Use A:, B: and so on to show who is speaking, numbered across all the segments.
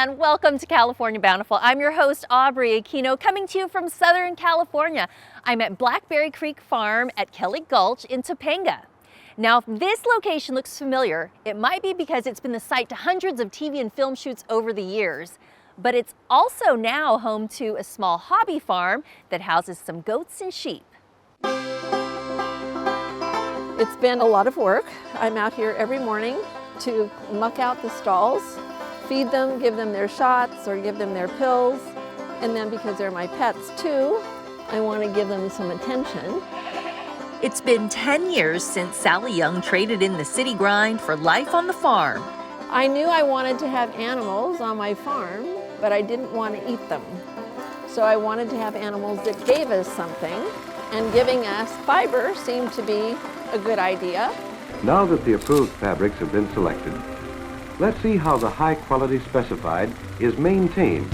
A: and welcome to California Bountiful. I'm your host, Aubrey Aquino, coming to you from Southern California. I'm at Blackberry Creek Farm at Kelly Gulch in Topanga. Now, if this location looks familiar, it might be because it's been the site to hundreds of TV and film shoots over the years, but it's also now home to a small hobby farm that houses some goats and sheep.
B: It's been a lot of work. I'm out here every morning to muck out the stalls, feed them, give them their shots or give them their pills. And then because they're my pets too, I want to give them some attention.
A: It's been 10 years since Sally Young traded in the city grind for life on the farm.
B: I knew I wanted to have animals on my farm, but I didn't want to eat them. So I wanted to have animals that gave us something, and giving us fiber seemed to be a good idea.
C: Now that the approved fabrics have been selected, let's see how the high quality specified is maintained.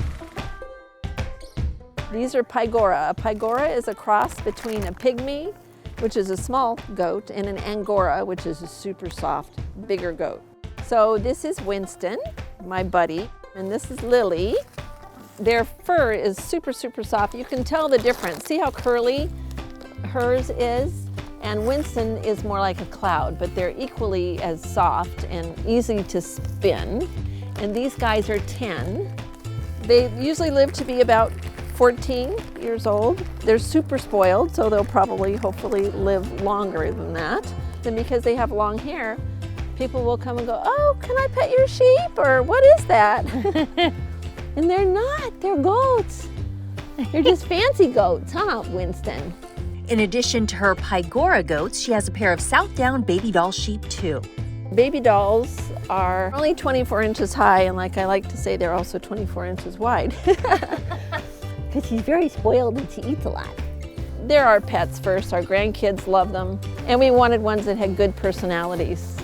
B: These are Pygora. A Pygora is a cross between a pygmy, which is a small goat, and an Angora, which is a super soft, bigger goat. So this is Winston, my buddy, and this is Lily. Their fur is super, super soft. You can tell the difference. See how curly hers is? And Winston is more like a cloud, but they're equally as soft and easy to spin. And these guys are 10. They usually live to be about 14 years old. They're super spoiled, so they'll probably, hopefully, live longer than that. And because they have long hair, people will come and go, "Oh, can I pet your sheep?" Or "What is that?" And they're not, they're goats. They're just fancy goats, huh, Winston?
A: In addition to her Pygora goats, she has a pair of Southdown baby doll sheep too.
B: Baby dolls are only 24 inches high, and like I like to say, they're also 24 inches wide.
D: Because she's very spoiled and she eats a lot.
B: They're our pets first. Our grandkids love them. And we wanted ones that had good personalities.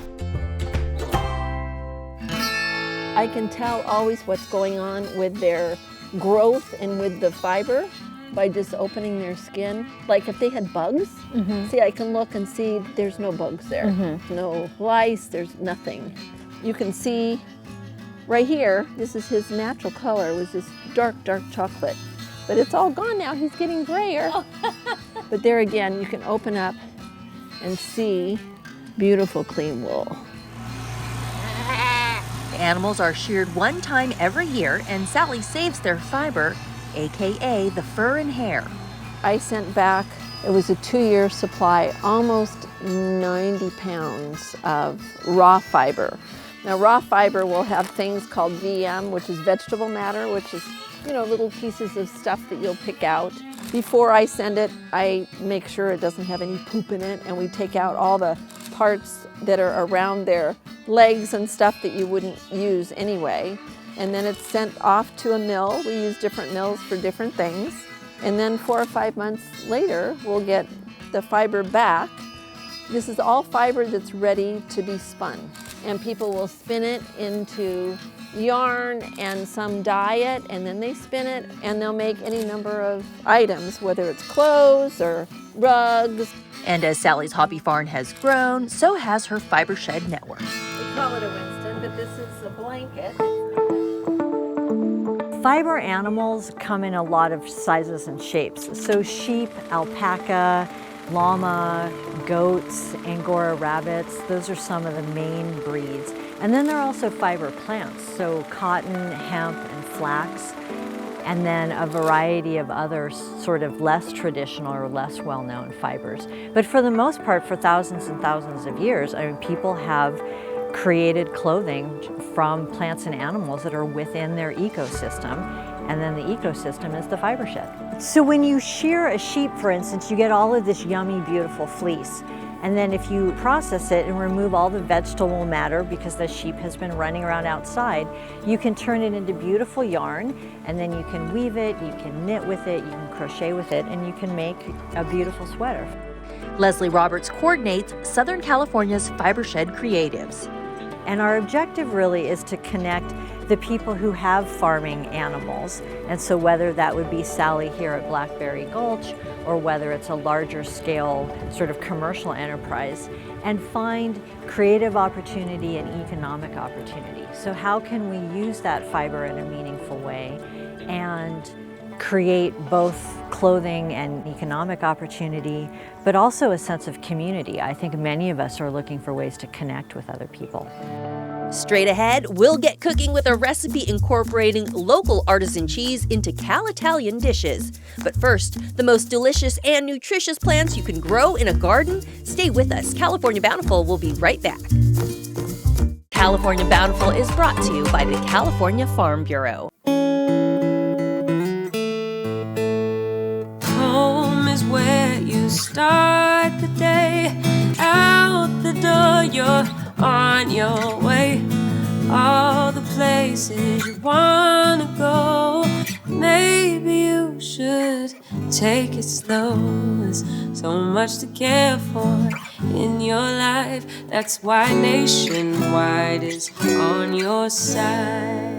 B: I can tell always what's going on with their growth and with the fiber by just opening their skin. Like if they had bugs, see, I can look and see there's no bugs there. No lice, there's nothing. You can see right here, this is his natural color, was this dark, dark chocolate. But it's all gone now, he's getting grayer. But there again, you can open up and see beautiful clean wool.
A: The animals are sheared one time every year, and Sally saves their fiber, AKA the fur and hair.
B: I sent back, it was a 2-year supply, almost 90 pounds of raw fiber. Now raw fiber will have things called VM, which is vegetable matter, which is, you know, little pieces of stuff that you'll pick out. Before I send it, I make sure it doesn't have any poop in it, and we take out all the parts that are around their legs and stuff that you wouldn't use anyway. And then it's sent off to a mill. We use different mills for different things. And then 4 or 5 months later, we'll get the fiber back. This is all fiber that's ready to be spun. And people will spin it into yarn and some dye it, and then they spin it, and they'll make any number of items, whether it's clothes or rugs.
A: And as Sally's hobby farm has grown, so has her fibershed network.
B: We call it a Winston, but this is a blanket.
D: Fiber animals come in a lot of sizes and shapes. So sheep, alpaca, llama, goats, Angora rabbits, those are some of the main breeds. And then there are also fiber plants, so cotton, hemp, and flax, and then a variety of other sort of less traditional or less well-known fibers. But for the most part, for thousands and thousands of years, I mean, people have created clothing from plants and animals that are within their ecosystem, and then the ecosystem is the fiber shed. So when you shear a sheep, for instance, you get all of this yummy, beautiful fleece. And then if you process it and remove all the vegetable matter because the sheep has been running around outside, you can turn it into beautiful yarn, and then you can weave it, you can knit with it, you can crochet with it, and you can make a beautiful sweater.
A: Leslie Roberts coordinates Southern California's Fibershed Creatives.
D: And our objective really is to connect the people who have farming animals. And so whether that would be Sally here at Blackberry Gulch, or whether it's a larger scale sort of commercial enterprise, and find creative opportunity and economic opportunity. So how can we use that fiber in a meaningful way and create both clothing and economic opportunity, but also a sense of community? I think many of us are looking for ways to connect with other people.
A: Straight ahead, we'll get cooking with a recipe incorporating local artisan cheese into Cal-Italian dishes. But first, the most delicious and nutritious plants you can grow in a garden? Stay with us. California Bountiful will be right back. California Bountiful is brought to you by the California Farm Bureau.
E: Home is where you start the day. Out the door, you're on your way. All the places you wanna go. Maybe you should take it slow. There's so much to care for in your life. That's why Nationwide is on your side.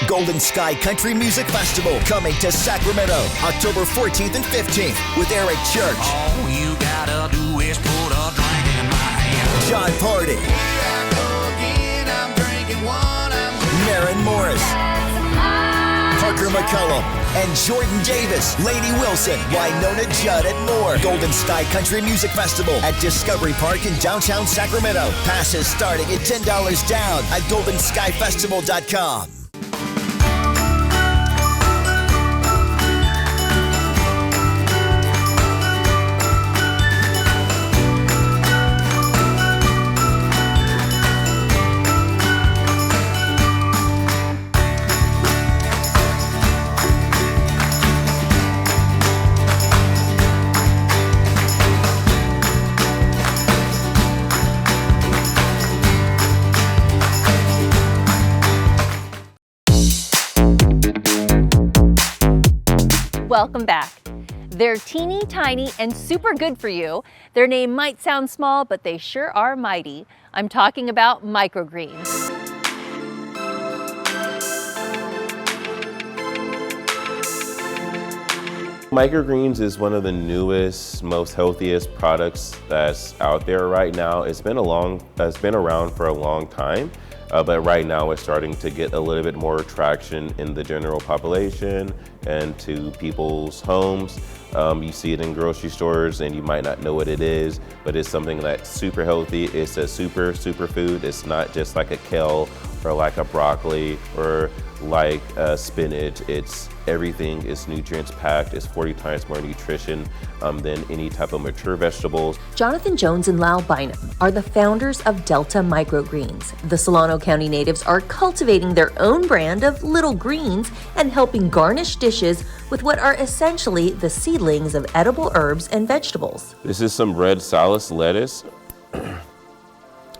F: Golden Sky Country Music Festival coming to Sacramento, October 14th and 15th with Eric Church.
G: All you gotta do is put a drink in my hand.
F: John Party. Maren Morris. Parker McCullum. And Jordan Davis, Lainey Wilson, Winona Judd, and more. Golden Sky Country Music Festival at Discovery Park in downtown Sacramento. Passes starting at $10 down at goldenskyfestival.com.
A: Welcome back. They're teeny tiny and super good for you. Their name might sound small, but they sure are mighty. I'm talking about microgreens.
H: Microgreens is one of the newest, most healthiest products that's out there right now. It's been around for a long time, but right now it's starting to get a little bit more traction in the general population and to people's homes. You see it in grocery stores and you might not know what it is, but it's something that's super healthy. It's a super food. It's not just like a kale or like a broccoli or like spinach. It's everything. It's nutrients packed. It's 40 times more nutrition than any type of mature vegetables.
I: Jonathan Jones and Lyle Bynum are the founders of Delta Microgreens. The Solano County natives are cultivating their own brand of little greens and helping garnish dishes with what are essentially the seedlings of edible herbs and vegetables.
H: This is some red salad lettuce.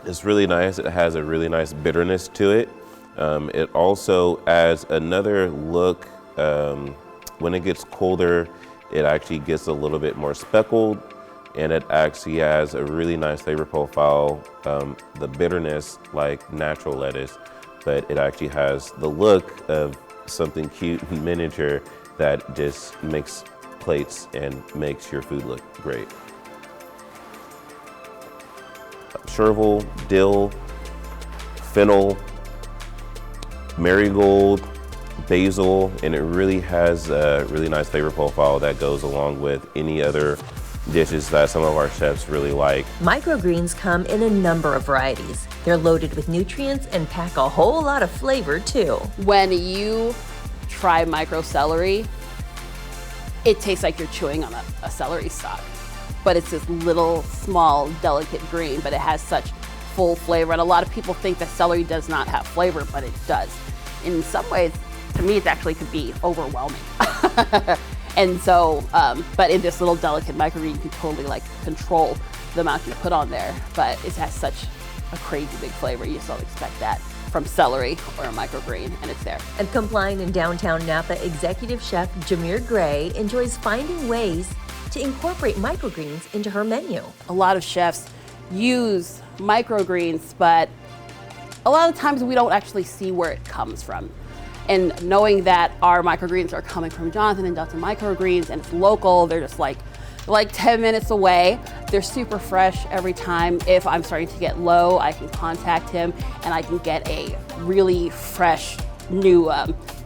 H: It's really nice. It has a really nice bitterness to it. It also adds another look. When it gets colder, it actually gets a little bit more speckled, and it actually has a really nice flavor profile. The bitterness like natural lettuce, but it actually has the look of something cute and miniature that just makes plates and makes your food look great. Chervil, dill, fennel, marigold, basil, and it really has a really nice flavor profile that goes along with any other dishes that some of our chefs really like.
I: Microgreens come in a number of varieties. They're loaded with nutrients and pack a whole lot of flavor too.
J: When you try micro celery, it tastes like you're chewing on a celery stalk. But it's this little, small, delicate green, but it has such full flavor. And a lot of people think that celery does not have flavor, but it does. In some ways, to me, it actually could be overwhelming. And so, but in this little delicate microgreen, you can totally like control the amount you put on there. But it has such a crazy big flavor. You just don't expect that from celery or a microgreen, and it's there.
I: And Compline in downtown Napa executive chef Jameer Gray enjoys finding ways to incorporate microgreens into her menu.
J: A lot of chefs use microgreens, but a lot of times we don't actually see where it comes from. And knowing that our microgreens are coming from Jonathan and Delta Microgreens and it's local, they're just like 10 minutes away. They're super fresh every time. If I'm starting to get low, I can contact him and I can get a really fresh new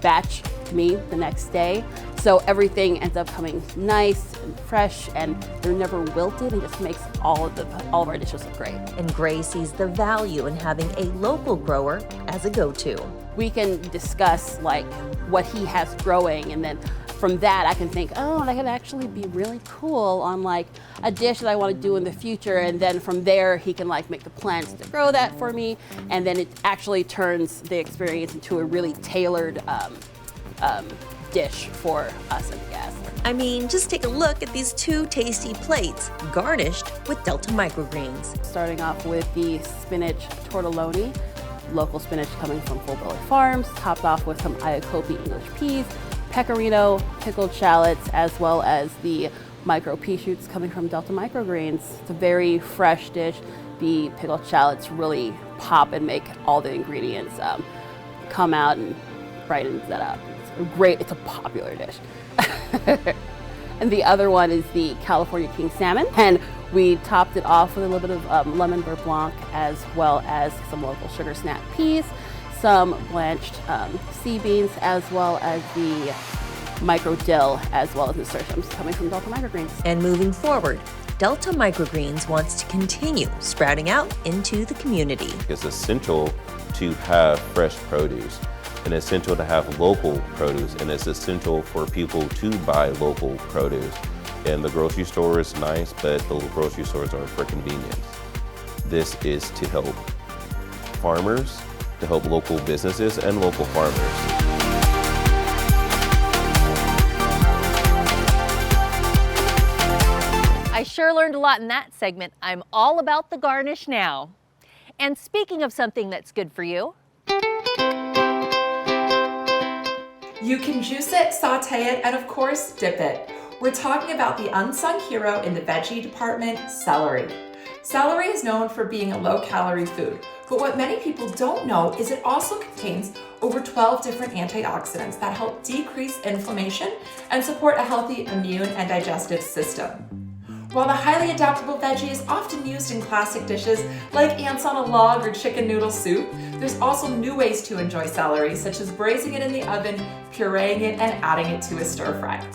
J: batch to me the next day. So everything ends up coming nice and fresh, and they're never wilted, and just makes all of our dishes look great.
I: And Gray sees the value in having a local grower as a go-to.
J: We can discuss like what he has growing, and then from that I can think, oh, that could actually be really cool on like a dish that I want to do in the future. And then from there he can like make the plans to grow that for me, and then it actually turns the experience into a really tailored dish for us and the guests.
I: I mean, just take a look at these 2 tasty plates, garnished with Delta Microgreens.
J: Starting off with the spinach tortelloni, local spinach coming from Full Belly Farms, topped off with some Iacopi English peas, pecorino, pickled shallots, as well as the micro pea shoots coming from Delta Microgreens. It's a very fresh dish. The pickled shallots really pop and make all the ingredients come out and brightens that up. It's a popular dish. And the other one is the California King salmon, and we topped it off with a little bit of lemon beurre blanc, as well as some local sugar snap peas, some blanched sea beans, as well as the micro dill, as well as nasturtiums coming from Delta Microgreens.
I: And moving forward, Delta Microgreens wants to continue sprouting out into the community.
H: It's essential to have fresh produce, and essential to have local produce, and it's essential for people to buy local produce. And the grocery store is nice, but the grocery stores are for convenience. This is to help farmers, to help local businesses and local farmers.
A: I sure learned a lot in that segment. I'm all about the garnish now. And speaking of something that's good for you,
K: you can juice it, saute it, and of course, dip it. We're talking about the unsung hero in the veggie department, celery. Celery is known for being a low-calorie food, but what many people don't know is it also contains over 12 different antioxidants that help decrease inflammation and support a healthy immune and digestive system. While the highly adaptable veggie is often used in classic dishes like ants on a log or chicken noodle soup, there's also new ways to enjoy celery, such as braising it in the oven, pureeing it, and adding it to a stir fry.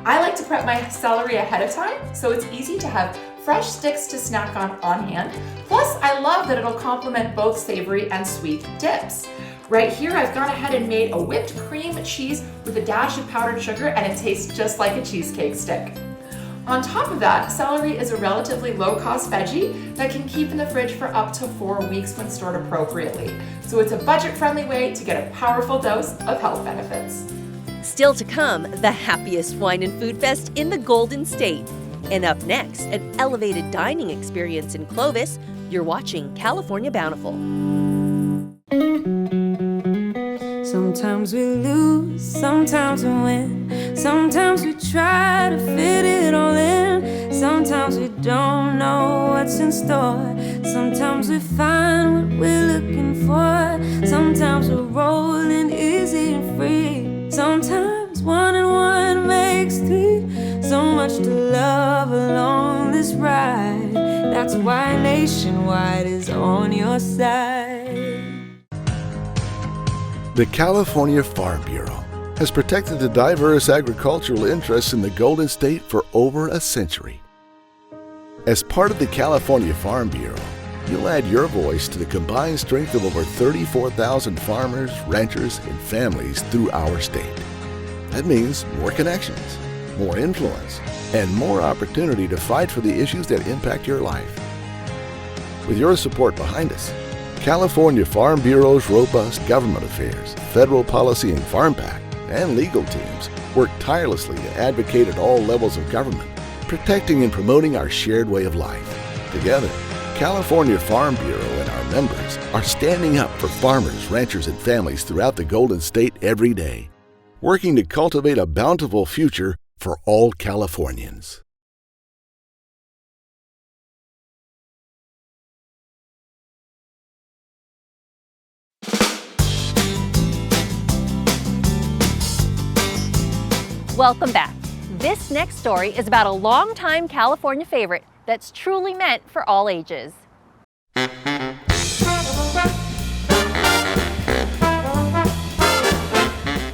K: I like to prep my celery ahead of time, so it's easy to have fresh sticks to snack on hand. Plus, I love that it'll complement both savory and sweet dips. Right here, I've gone ahead and made a whipped cream cheese with a dash of powdered sugar, and it tastes just like a cheesecake stick. On top of that, celery is a relatively low-cost veggie that can keep in the fridge for up to 4 weeks when stored appropriately. So it's a budget-friendly way to get a powerful dose of health benefits.
I: Still to come, the happiest wine and food fest in the Golden State. And up next, an elevated dining experience in Clovis. You're watching California Bountiful.
E: Sometimes we lose, sometimes we win. Sometimes we try to fit it all in. Sometimes we don't know what's in store. Sometimes we find what we're looking for. Sometimes we're rolling easy and free. Sometimes 1 and 1 makes 3. So much to love along this ride. That's why Nationwide is on your side.
L: The California Farm Bureau has protected the diverse agricultural interests in the Golden State for over a century. As part of the California Farm Bureau, you'll add your voice to the combined strength of over 34,000 farmers, ranchers, and families through our state. That means more connections, more influence, and more opportunity to fight for the issues that impact your life. With your support behind us, California Farm Bureau's robust government affairs, federal policy and farm pack, and legal teams work tirelessly to advocate at all levels of government, protecting and promoting our shared way of life. Together, California Farm Bureau and our members are standing up for farmers, ranchers, and families throughout the Golden State every day, working to cultivate a bountiful future for all Californians.
A: Welcome back. This next story is about a longtime California favorite that's truly meant for all ages.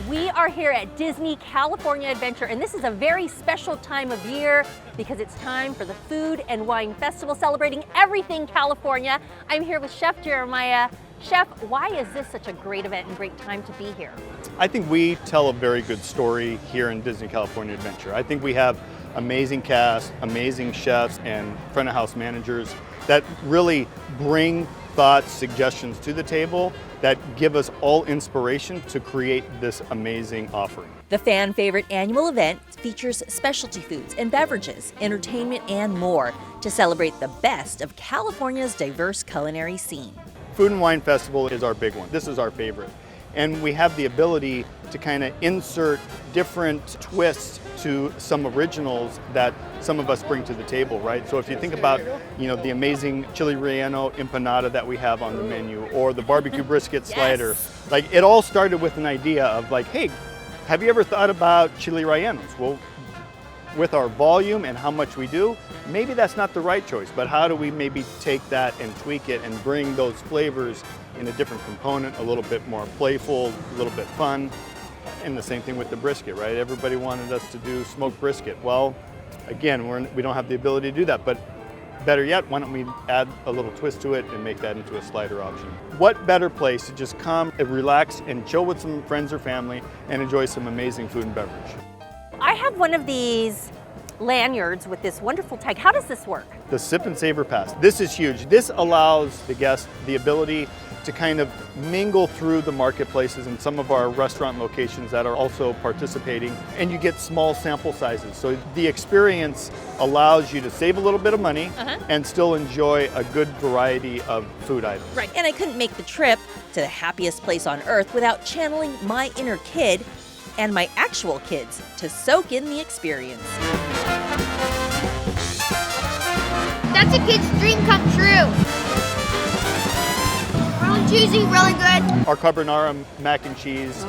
A: We are here at Disney California Adventure, and this is a very special time of year because it's time for the Food and Wine Festival celebrating everything California. I'm here with Chef Jeremiah. Chef, why is this such a great event and great time to be here?
M: I think we tell a very good story here in Disney California Adventure. I think we have amazing cast, amazing chefs, and front of house managers that really bring thoughts, suggestions to the table that give us all inspiration to create this amazing offering.
I: The fan favorite annual event features specialty foods and beverages, entertainment, and more to celebrate the best of California's diverse culinary scene.
M: Food and Wine Festival is our big one. This is our favorite. And we have the ability to kind of insert different twists to some originals that some of us bring to the table, right? So if you think about, the amazing chili relleno empanada that we have on the menu, or the barbecue brisket slider, like it all started with an idea of like, hey, have you ever thought about chili rellenos? Well, with our volume and how much we do, maybe that's not the right choice, but how do we maybe take that and tweak it and bring those flavors in a different component, a little bit more playful, a little bit fun. And the same thing with the brisket, right? Everybody wanted us to do smoked brisket. Well, again, we don't have the ability to do that, but better yet, why don't we add a little twist to it and make that into a slider option? What better place to just come and relax and chill with some friends or family and enjoy some amazing food and beverage?
A: I have one of these lanyards with this wonderful tag. How does this work?
M: The Sip and Savor Pass. This is huge. This allows the guest the ability to kind of mingle through the marketplaces and some of our restaurant locations that are also participating, and you get small sample sizes. So the experience allows you to save a little bit of money and still enjoy a good variety of food items.
I: Right, and I couldn't make the trip to the happiest place on earth without channeling my inner kid and my actual kids to soak in the experience.
N: That's a kid's dream come true. Really cheesy, really good.
M: Our carbonara mac and cheese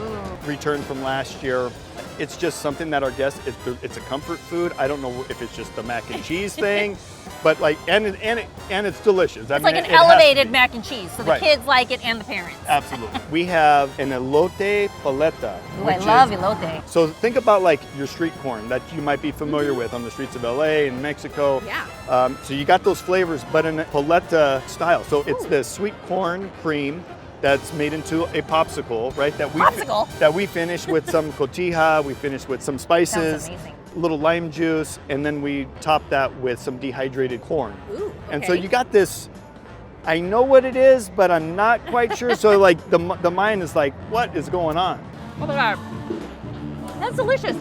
M: returned from last year. It's just something that our guests, it's a comfort food. I don't know if it's just the mac and cheese thing, but like, and it's delicious.
A: It's like an elevated mac and cheese, so the
M: Right.
A: kids like it and the parents.
M: Absolutely. We have an elote paleta.
A: Ooh, I love elote.
M: So think about like your street corn that you might be familiar with on the streets of LA and Mexico.
A: Yeah.
M: So you got those flavors, but in a paleta style. So it's the sweet corn cream that's made into a popsicle, right? That we finish with some cotija, we finish with some spices,
A: Sounds amazing.
M: a little lime juice, and then we top that with some dehydrated corn.
A: Ooh,
M: And so
A: okay.
M: you got this, I know what it is, but I'm not quite sure. So like the mind is like, what is going on?
A: Oh my God. That's delicious.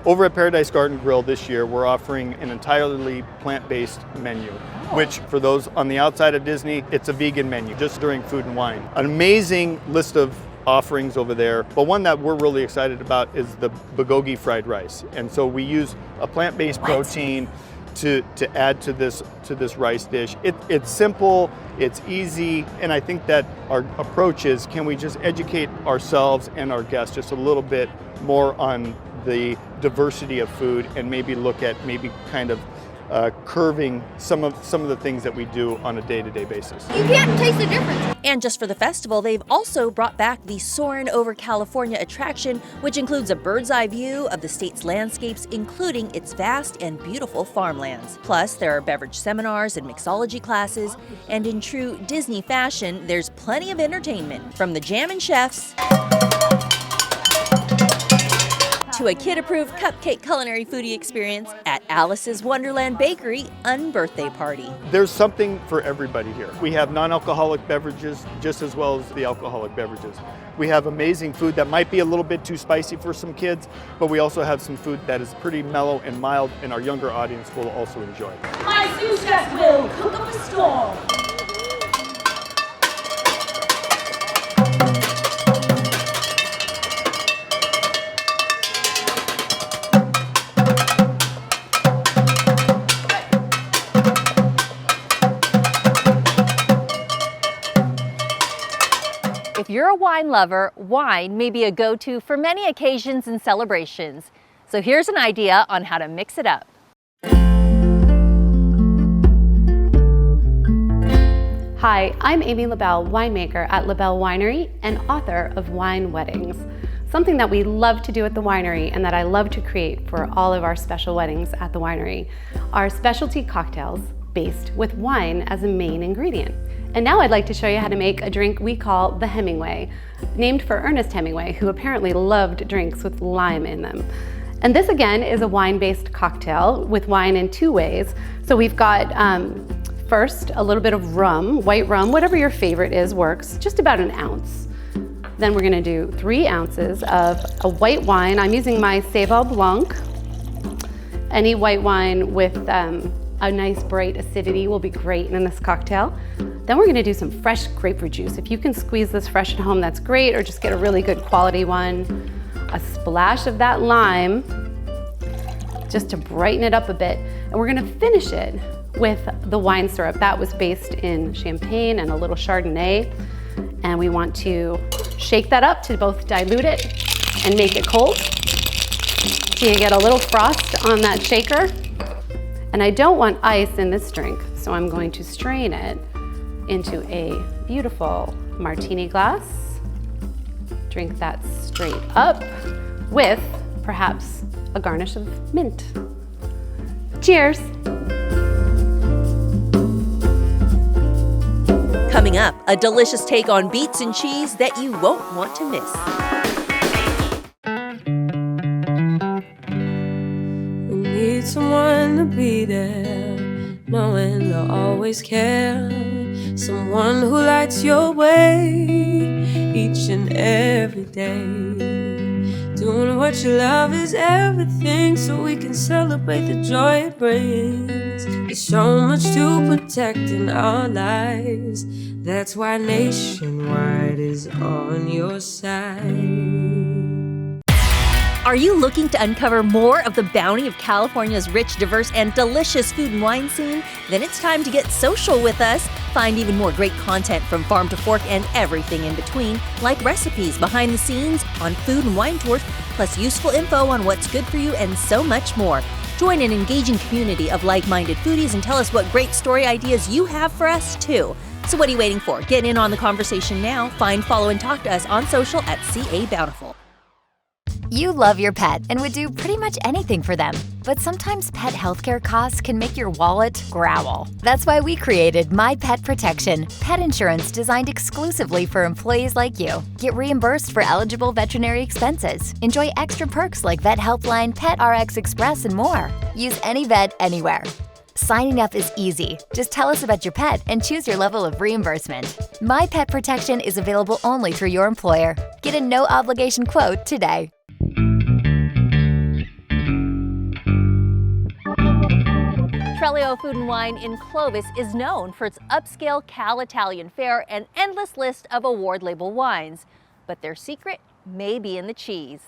M: Over at Paradise Garden Grill this year, we're offering an entirely plant-based menu, which for those on the outside of Disney, it's a vegan menu, just during Food and Wine. An amazing list of offerings over there, but one that we're really excited about is the bulgogi fried rice. And so we use a plant-based protein to add to this rice dish. It's simple, it's easy, and I think that our approach is, can we just educate ourselves and our guests just a little bit more on the diversity of food and maybe look at kind of curving some of the things that we do on a day-to-day basis.
N: You can't taste the difference.
I: And just for the festival, they've also brought back the Soarin' Over California attraction, which includes a bird's eye view of the state's landscapes, including its vast and beautiful farmlands. Plus, there are beverage seminars and mixology classes, and in true Disney fashion, there's plenty of entertainment, from the jammin' chefs to a kid-approved cupcake culinary foodie experience at Alice's Wonderland Bakery unbirthday party.
M: There's something for everybody here. We have non-alcoholic beverages just as well as the alcoholic beverages. We have amazing food that might be a little bit too spicy for some kids, but we also have some food that is pretty mellow and mild, and our younger audience will also enjoy.
E: My sous chef will cook up a storm.
A: If you're a wine lover, wine may be a go-to for many occasions and celebrations. So here's an idea on how to mix it up.
O: Hi, I'm Amy LaBelle, winemaker at LaBelle Winery and author of Wine Weddings, something that we love to do at the winery and that I love to create for all of our special weddings at the winery are specialty cocktails based with wine as a main ingredient. And now I'd like to show you how to make a drink we call the Hemingway, named for Ernest Hemingway, who apparently loved drinks with lime in them. And this again is a wine-based cocktail with wine in two ways. So we've got first a little bit of rum, white rum, whatever your favorite is works, just about an ounce. Then we're gonna do 3 ounces of a white wine. I'm using my Seyval Blanc. Any white wine with a nice bright acidity will be great in this cocktail. Then we're gonna do some fresh grapefruit juice. If you can squeeze this fresh at home, that's great, or just get a really good quality one. A splash of that lime, just to brighten it up a bit. And we're gonna finish it with the wine syrup. That was based in champagne and a little Chardonnay. And we want to shake that up to both dilute it and make it cold. So you get a little frost on that shaker. And I don't want ice in this drink, so I'm going to strain it into a beautiful martini glass. Drink that straight up with perhaps a garnish of mint. Cheers.
I: Coming up, a delicious take on beets and cheese that you won't want to miss.
E: Need someone to be there, knowing they'll always care. Someone who lights your way each and every day. Doing what you love is everything, so we can celebrate the joy it brings. There's so much to protect in our lives. That's why Nationwide is on your side.
A: Are you looking to uncover more of the bounty of California's rich, diverse, and delicious food and wine scene? Then it's time to get social with us. Find even more great content from farm to fork and everything in between, like recipes, behind the scenes, on food and wine tours, plus useful info on what's good for you and so much more. Join an engaging community of like-minded foodies and tell us what great story ideas you have for us too. So what are you waiting for? Get in on the conversation now. Find, follow, and talk to us on social at CA Bountiful.
P: You love your pet and would do pretty much anything for them. But sometimes pet healthcare costs can make your wallet growl. That's why we created My Pet Protection, pet insurance designed exclusively for employees like you. Get reimbursed for eligible veterinary expenses. Enjoy extra perks like Vet Helpline, Pet RX Express, and more. Use any vet anywhere. Signing up is easy. Just tell us about your pet and choose your level of reimbursement. My Pet Protection is available only through your employer. Get a no-obligation quote today.
A: Trelio Food and Wine in Clovis is known for its upscale Cal Italian fare and endless list of award label wines. But their secret may be in the cheese.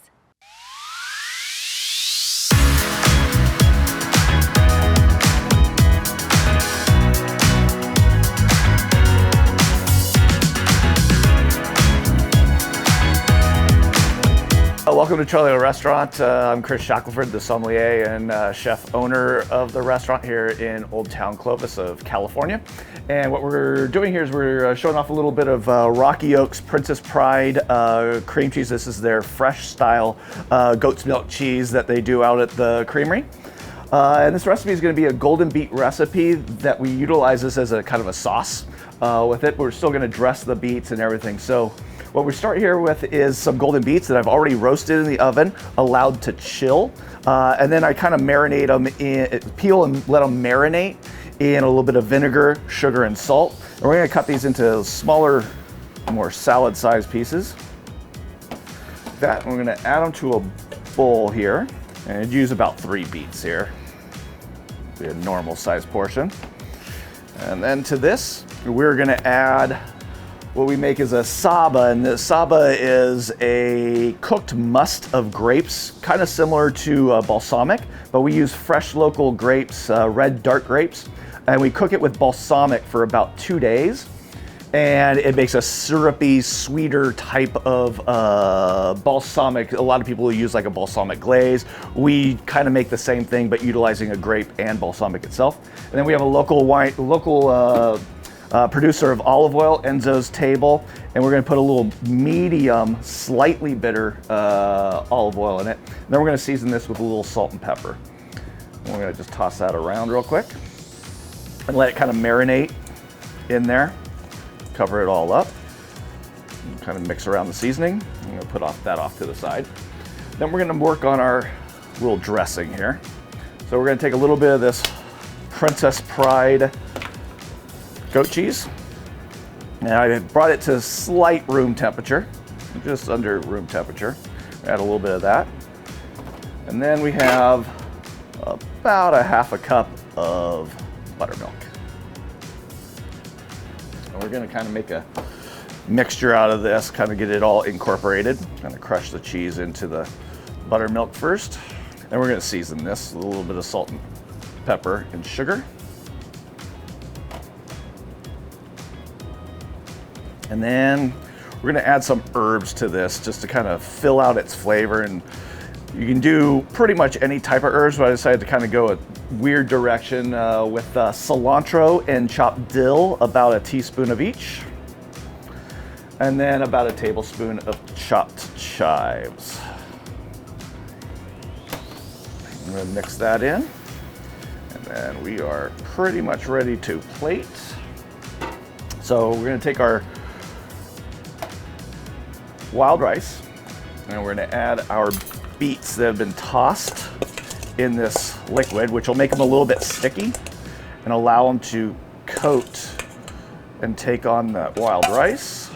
Q: Welcome to Trelio Restaurant. I'm Chris Shackelford, the sommelier and chef owner of the restaurant here in Old Town Clovis of California. And what we're doing here is we're showing off a little bit of Rocky Oak's Princess Pride cream cheese. This is their fresh style goat's milk cheese that they do out at the creamery. And this recipe is going to be a golden beet recipe that we utilize this as a kind of a sauce with it. We're still going to dress the beets and everything. So what we start here with is some golden beets that I've already roasted in the oven, allowed to chill. And then I kind of marinate them peel and let them marinate in a little bit of vinegar, sugar, and salt. And we're gonna cut these into smaller, more salad-sized pieces. That, we're gonna add them to a bowl here, and I'd use about 3 beets here. Be a normal size portion. And then to this, we're gonna add what we make is a saba, and the saba is a cooked must of grapes, kind of similar to balsamic, but we use fresh local grapes, red dark grapes, and we cook it with balsamic for about 2 days. and it makes a syrupy, sweeter type of balsamic. A lot of people use like a balsamic glaze. We kind of make the same thing, but utilizing a grape and balsamic itself. And then we have a local producer of olive oil, Enzo's Table, and we're going to put a little medium, slightly bitter olive oil in it. And then we're going to season this with a little salt and pepper. And we're going to just toss that around real quick and let it kind of marinate in there. Cover it all up, and kind of mix around the seasoning. I'm going to put that off to the side. Then we're going to work on our little dressing here. So we're going to take a little bit of this Princess Pride goat cheese, and I brought it to slight room temperature, just under room temperature. Add a little bit of that, and then we have about a half a cup of buttermilk. And we're going to kind of make a mixture out of this, kind of get it all incorporated. Kind of crush the cheese into the buttermilk first, and we're going to season this with a little bit of salt and pepper and sugar. And then we're going to add some herbs to this just to kind of fill out its flavor. And you can do pretty much any type of herbs, but I decided to kind of go a weird direction with cilantro and chopped dill, about a teaspoon of each. And then about a tablespoon of chopped chives. I'm going to mix that in. And then we are pretty much ready to plate. So we're going to take our wild rice, and we're going to add our beets that have been tossed in this liquid, which will make them a little bit sticky and allow them to coat and take on that wild rice.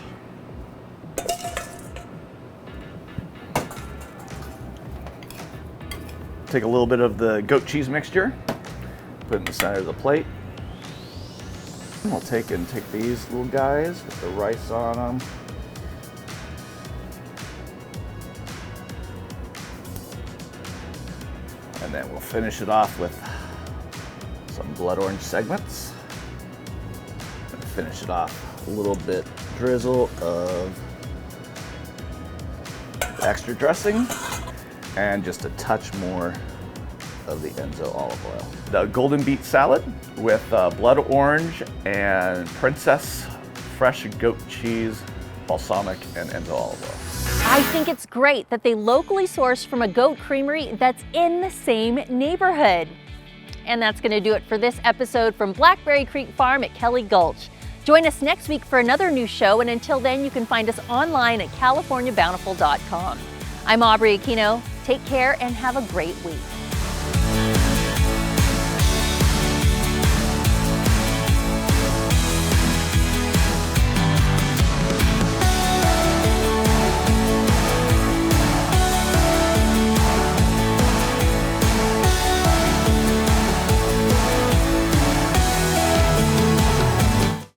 Q: Take a little bit of the goat cheese mixture, put it in the center of the plate. And we'll take these little guys with the rice on them. And then we'll finish it off with some blood orange segments. And finish it off a little bit drizzle of extra dressing and just a touch more of the Enzo olive oil. The golden beet salad with blood orange and Princess fresh goat cheese, balsamic, and Enzo olive oil.
A: I think it's great that they locally sourced from a goat creamery that's in the same neighborhood. And that's going to do it for this episode from Blackberry Creek Farm at Kelly Gulch. Join us next week for another new show, and until then, you can find us online at CaliforniaBountiful.com. I'm Aubrey Aquino. Take care and have a great week.